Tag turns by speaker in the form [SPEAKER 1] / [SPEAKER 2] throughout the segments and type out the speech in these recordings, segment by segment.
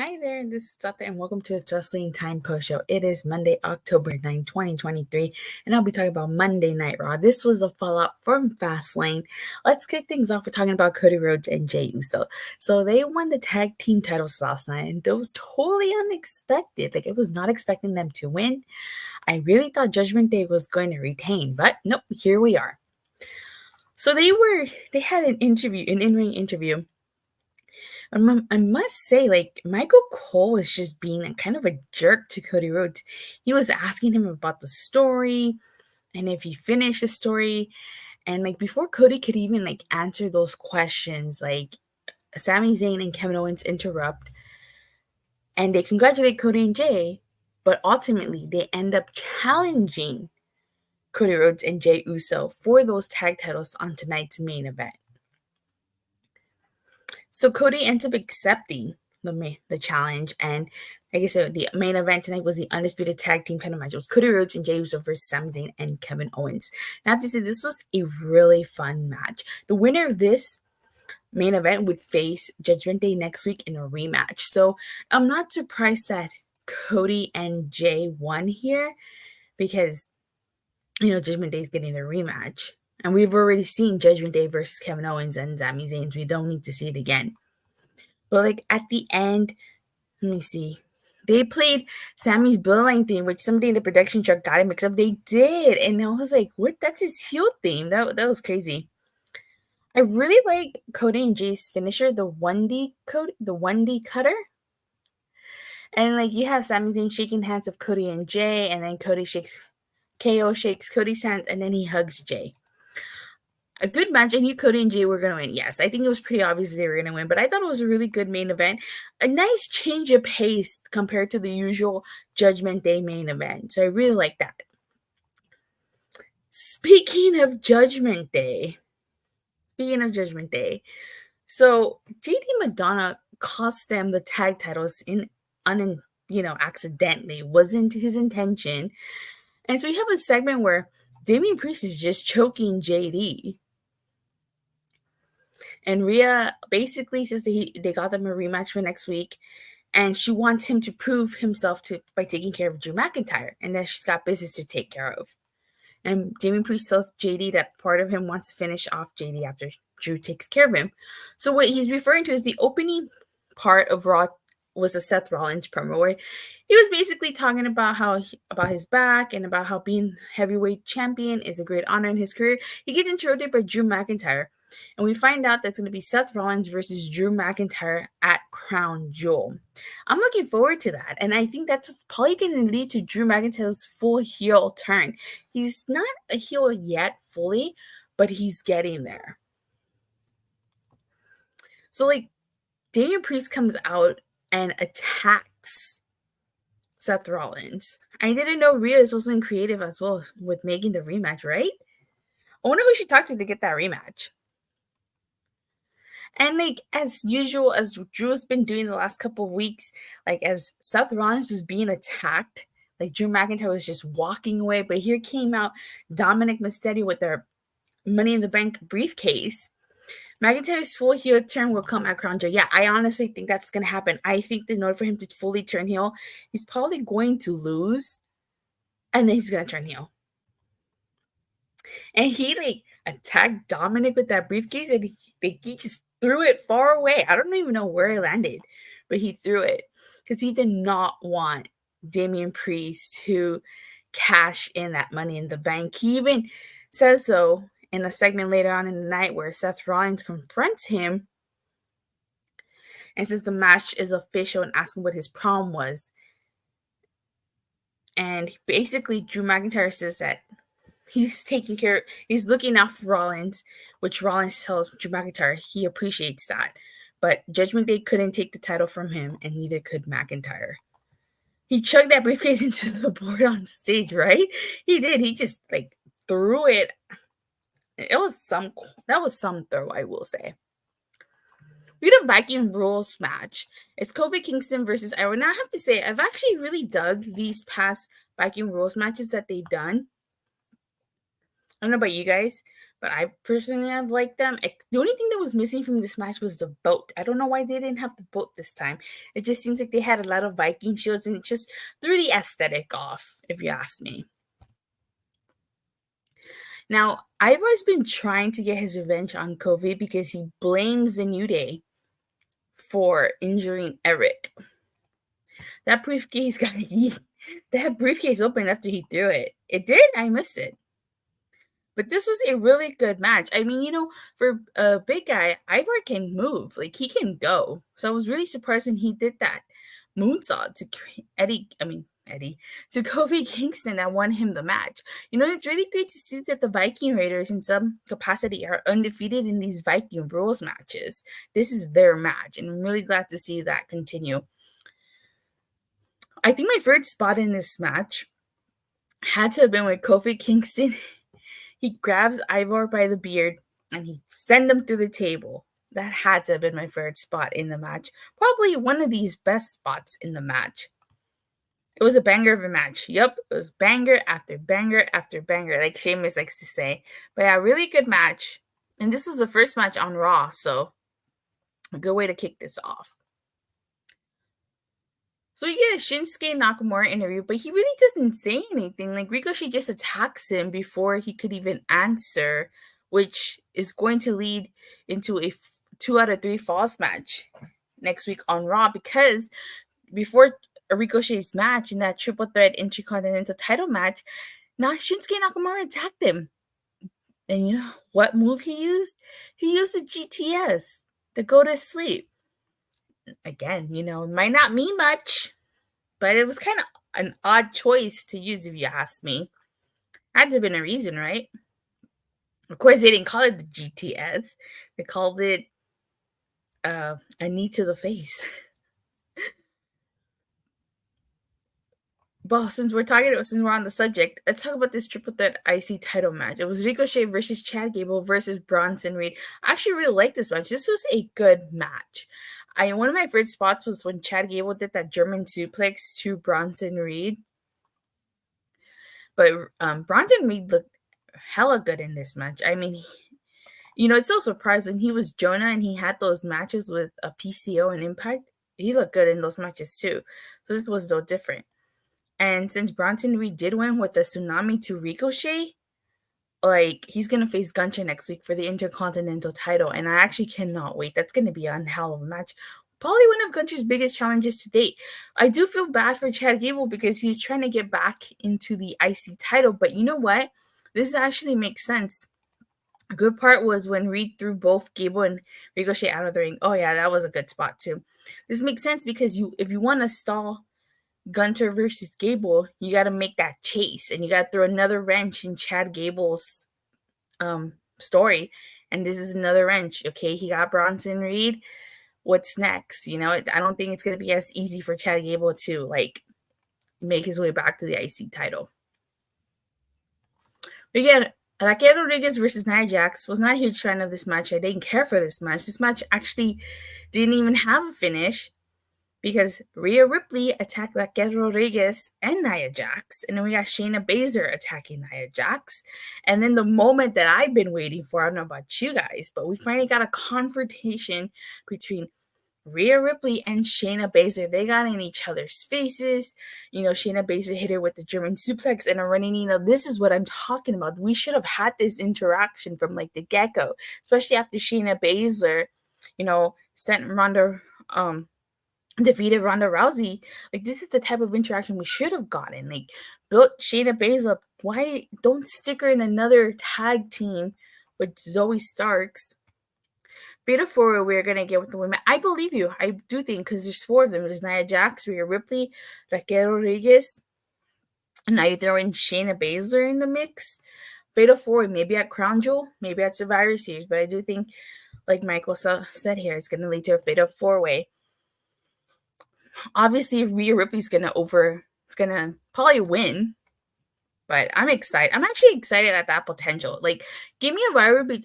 [SPEAKER 1] Hi there, this is Seth, and welcome to the Wrestling Time Post Show. It is Monday, October 9, 2023, and I'll be talking about Monday Night Raw. This was a fallout from Fastlane. Let's kick things off with talking about Cody Rhodes and Jey Uso. So they won the tag team titles last night, and it was totally unexpected. I was not expecting them to win. I really thought Judgment Day was going to retain, but nope, here we are. So they had an in-ring interview. I must say, Michael Cole was just being kind of a jerk to Cody Rhodes. He was asking him about the story and if he finished the story. And before Cody could even answer those questions, Sami Zayn and Kevin Owens interrupt and they congratulate Cody and Jey, but ultimately they end up challenging Cody Rhodes and Jey Uso for those tag titles on tonight's main event. So Cody ends up accepting the challenge, and like I said, the main event tonight was the Undisputed Tag Team title match. It was Cody Rhodes and Jey Uso versus Sami Zayn and Kevin Owens. And I have to say, this was a really fun match. The winner of this main event would face Judgment Day next week in a rematch. So I'm not surprised that Cody and Jey won here because, Judgment Day is getting their rematch. And we've already seen Judgment Day versus Kevin Owens and Sami Zayn. We don't need to see it again. But at the end, let me see. They played Sami's Bloodline theme, which somebody in the production truck got it mixed up. They did. And I was like, what? That's his heel theme. That was crazy. I really like Cody and Jay's finisher, the 1D cutter. And you have Sami Zayn shaking hands with Cody and Jay, and then KO shakes Cody's hands, and then he hugs Jay. A good match. I knew Cody and Jey were going to win. Yes, I think it was pretty obvious they were going to win, but I thought it was a really good main event. A nice change of pace compared to the usual Judgment Day main event. So I really like that. Speaking of Judgment Day, so JD McDonagh cost them the tag titles accidentally. It wasn't his intention. And so we have a segment where Damian Priest is just choking JD. And Rhea basically says that they got them a rematch for next week. And she wants him to prove himself by taking care of Drew McIntyre. And that she's got business to take care of. And Damian Priest tells JD that part of him wants to finish off JD after Drew takes care of him. So what he's referring to is the opening part of Raw was a Seth Rollins promo where he was basically talking about about his back and about how being heavyweight champion is a great honor in his career. He gets interrupted by Drew McIntyre, and we find out that's going to be Seth Rollins versus Drew McIntyre at Crown Jewel. I'm looking forward to that, and I think that's probably going to lead to Drew McIntyre's full heel turn. He's not a heel yet fully, but he's getting there. So Damian Priest comes out and attacks Seth Rollins. I didn't know Rhea is also creative as well with making the rematch, right? I wonder who she talked to get that rematch. And as usual, as Drew's been doing the last couple of weeks, as Seth Rollins was being attacked, Drew McIntyre was just walking away. But here came out Dominic Mysterio with their Money in the Bank briefcase. McIntyre's full heel turn will come at Crown Jewel. Yeah, I honestly think that's going to happen. I think in order for him to fully turn heel, he's probably going to lose, and then he's going to turn heel. And he attacked Dominic with that briefcase, and he just threw it far away. I don't even know where it landed, but he threw it because he did not want Damian Priest to cash in that Money in the Bank. He even says so in a segment later on in the night where Seth Rollins confronts him and says the match is official and asks him what his problem was. And basically Drew McIntyre says that he's looking out for Rollins, which Rollins tells Drew McIntyre he appreciates that. But Judgment Day couldn't take the title from him, and neither could McIntyre. He chugged that briefcase into the board on stage, right? He did. He just like threw it. That was some throw, I will say. We had a Viking rules match. It's Kofi Kingston versus Ivar. Now I have to say, I've actually really dug these past Viking rules matches that they've done. I don't know about you guys, but I personally have liked them. The only thing that was missing from this match was the boat. I don't know why they didn't have the boat this time. It just seems like they had a lot of Viking shields and it just threw the aesthetic off, if you ask me. Now, Ivar's been trying to get his revenge on Kofi because he blames the New Day for injuring Eric. That briefcase got that briefcase opened after he threw it. It did? I missed it. But this was a really good match. I mean, for a big guy, Ivar can move. Like, he can go. So I was really surprised when he did that moonsault to to Kofi Kingston that won him the match. It's really great to see that the Viking Raiders in some capacity are undefeated in these Viking rules matches. This is their match, and I'm really glad to see that continue. I think my favorite spot in this match had to have been with Kofi Kingston. He grabs Ivar by the beard and he sends him through the table. That had to have been my favorite spot in the match. Probably one of these best spots in the match. It was a banger of a match. Yep, it was banger after banger after banger, like Sheamus likes to say. But yeah, really good match. And this was the first match on Raw, so a good way to kick this off. So you get a Shinsuke Nakamura interview, but he really doesn't say anything. Like, Ricochet just attacks him before he could even answer, which is going to lead into a 2 out of 3 falls match next week on Raw, because before Ricochet's match in that triple threat intercontinental title match, now Shinsuke Nakamura attacked him. And you know what move he used? He used a GTS to go to sleep. Again, it might not mean much, but it was kind of an odd choice to use, if you ask me. Had to have been a reason, right? Of course, they didn't call it the GTS. They called it a knee to the face. But since we're on the subject, let's talk about this triple threat IC title match. It was Ricochet versus Chad Gable versus Bronson Reed. I actually really liked this match. This was a good match. One of my favorite spots was when Chad Gable did that German suplex to Bronson Reed. But Bronson Reed looked hella good in this match. I mean, it's so surprising. He was Jonah and he had those matches with a PCO and Impact. He looked good in those matches too. So this was no different. And since Bronson Reed did win with the tsunami to Ricochet, like, he's going to face Gunther next week for the Intercontinental title. And I actually cannot wait. That's going to be a hell of a match. Probably one of Gunther's biggest challenges to date. I do feel bad for Chad Gable because he's trying to get back into the IC title. But you know what? This actually makes sense. A good part was when Reed threw both Gable and Ricochet out of the ring. Oh, yeah, that was a good spot too. This makes sense because if you want to stall Gunther versus Gable, you got to make that chase, and you got to throw another wrench in Chad Gable's story. And this is another wrench. Okay, he got Bronson Reed. What's next? I don't think it's going to be as easy for Chad Gable to make his way back to the IC title. We get Raquel Rodriguez versus Nia Jax. Was not a huge fan of this match. I didn't care for this match. This match actually didn't even have a finish, because Rhea Ripley attacked Raquel Rodriguez and Nia Jax. And then we got Shayna Baszler attacking Nia Jax. And then the moment that I've been waiting for, I don't know about you guys, but we finally got a confrontation between Rhea Ripley and Shayna Baszler. They got in each other's faces. Shayna Baszler hit her with the German suplex and a running. This is what I'm talking about. We should have had this interaction from the get-go, especially after Shayna Baszler, sent Ronda, defeated Ronda Rousey. This is the type of interaction we should have gotten. Built Shayna Baszler up. Why don't stick her in another tag team with Zoe Starks? Fatal 4 we're going to get with the women. I believe you. I do think, because there's 4 of them. There's Nia Jax, Rhea Ripley, Raquel Rodriguez, and now you throw in Shayna Baszler in the mix. Fatal 4, maybe at Crown Jewel, maybe at Survivor Series, but I do think, like Michael said here, it's going to lead to a Fatal 4-way. Obviously, Rhea Ripley's gonna probably win. But I'm excited. I'm actually excited at that potential. Like, give me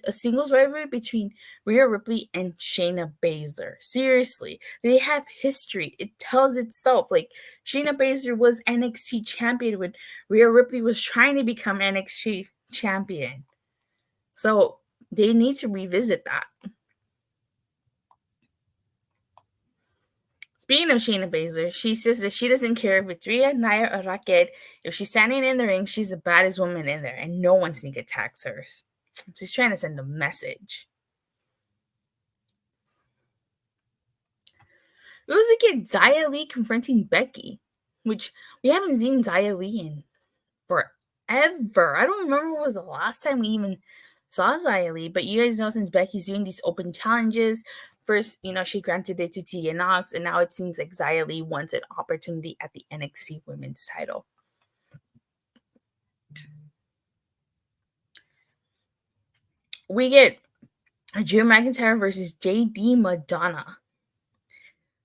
[SPEAKER 1] a singles rivalry between Rhea Ripley and Shayna Baszler. Seriously, they have history. It tells itself. Like, Shayna Baszler was NXT champion when Rhea Ripley was trying to become NXT champion. So they need to revisit that. Speaking of Shayna Baszler, she says that she doesn't care if it's Rhea, Nia, or Raquel. If she's standing in the ring, she's the baddest woman in there, and no one sneak attacks her. She's trying to send a message. It was like Xia Li confronting Becky, which we haven't seen Xia Li in forever. I don't remember what was the last time we even saw Xia Li, but you guys know since Becky's doing these open challenges, first, she granted it to Tegan Nox, and now it seems like Xia Li wants an opportunity at the NXT Women's title. We get Drew McIntyre versus JD McDonagh.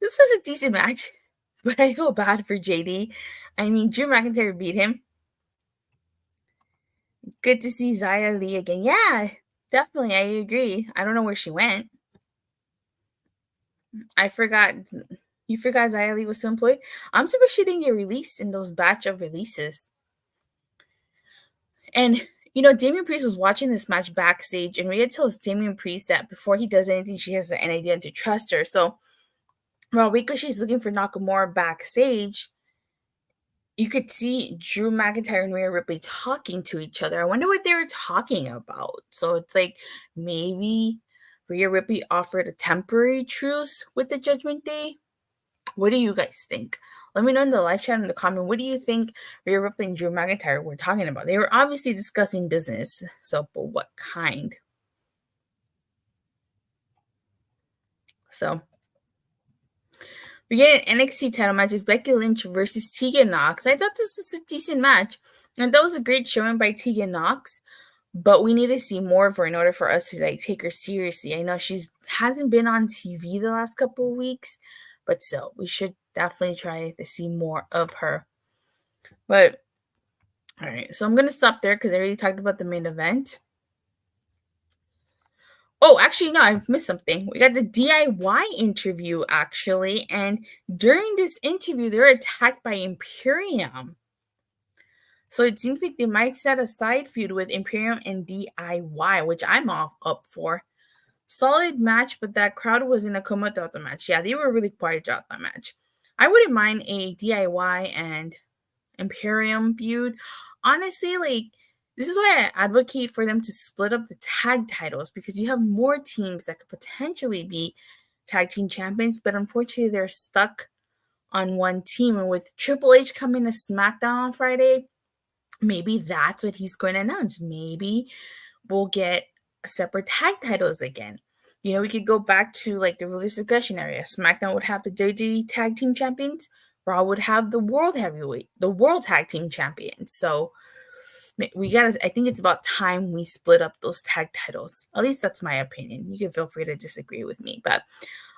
[SPEAKER 1] This was a decent match, but I feel bad for JD. I mean, Drew McIntyre beat him. Good to see Xia Li again. Yeah, definitely. I agree. I don't know where she went. I forgot. You forgot Xia Li was still employed? I'm surprised she didn't get released in those batch of releases. And, Damian Priest was watching this match backstage, and Rhea tells Damian Priest that before he does anything, she has an idea to trust her. So while Ricochet's looking for Nakamura backstage, you could see Drew McIntyre and Rhea Ripley talking to each other. I wonder what they were talking about. So it's like maybe Rhea Ripley offered a temporary truce with the Judgment Day. What do you guys think? Let me know in the live chat in the comment. What do you think Rhea Ripley and Drew McIntyre were talking about? They were obviously discussing business. So, but what kind? So, we get an NXT title match. It's Becky Lynch versus Tegan Nox. I thought this was a decent match. And that was a great showing by Tegan Nox. But we need to see more of her in order for us to take her seriously. I know hasn't been on TV the last couple of weeks, but still, we should definitely try to see more of her. But all right, so I'm gonna stop there because I already talked about the main event. Oh, actually, no, I've missed something. We got the DIY interview, actually, and during this interview, they're attacked by Imperium. So it seems like they might set a side feud with Imperium and DIY, which I'm all up for. Solid match, but that crowd was in a coma throughout the match. Yeah, they were really quiet throughout that match. I wouldn't mind a DIY and Imperium feud. Honestly, this is why I advocate for them to split up the tag titles, because you have more teams that could potentially be tag team champions, but unfortunately they're stuck on one team. And with Triple H coming to SmackDown on Friday, maybe that's what he's going to announce. Maybe we'll get separate tag titles again. We could go back to the Ruthless Aggression area. SmackDown would have the WWE Tag Team Champions. Raw would have the World Tag Team Champions. So I think it's about time we split up those tag titles. At least that's my opinion. You can feel free to disagree with me, but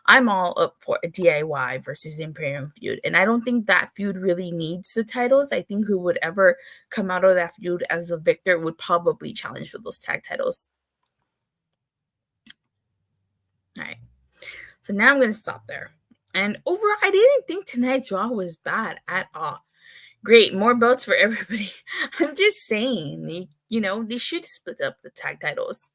[SPEAKER 1] I'm all up for a DIY versus Imperium feud. And I don't think that feud really needs the titles. I think who would ever come out of that feud as a victor would probably challenge for those tag titles. All right. So now I'm going to stop there. And overall, I didn't think tonight's Raw was bad at all. Great, more belts for everybody. I'm just saying, they should split up the tag titles.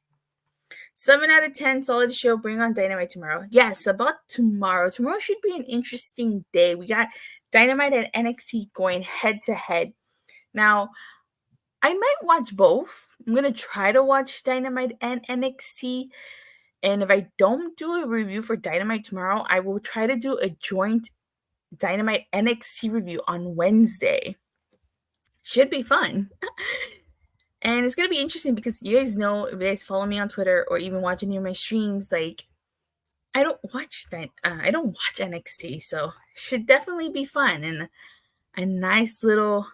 [SPEAKER 1] 7 out of 10, solid show. Bring on Dynamite tomorrow. Yes, about tomorrow. Tomorrow should be an interesting day. We got Dynamite and NXT going head to head. Now, I might watch both. I'm going to try to watch Dynamite and NXT. And if I don't do a review for Dynamite tomorrow, I will try to do a joint Dynamite NXT review on Wednesday. Should be fun. And it's going to be interesting because you guys know, if you guys follow me on Twitter or even watch any of my streams, I don't watch NXT, so should definitely be fun and a nice little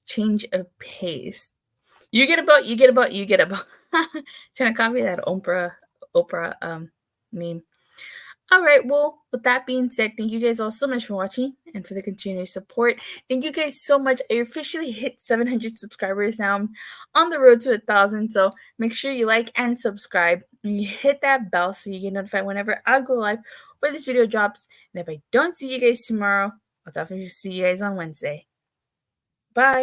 [SPEAKER 1] change of pace. You get a belt. Trying to copy that Oprah meme. All right, well, with that being said, thank you guys all so much for watching and for the continued support. Thank you guys so much. I officially hit 700 subscribers now. I'm on the road to 1,000, so make sure you like and subscribe. And you hit that bell so you get notified whenever I go live or this video drops. And if I don't see you guys tomorrow, I'll definitely see you guys on Wednesday. Bye.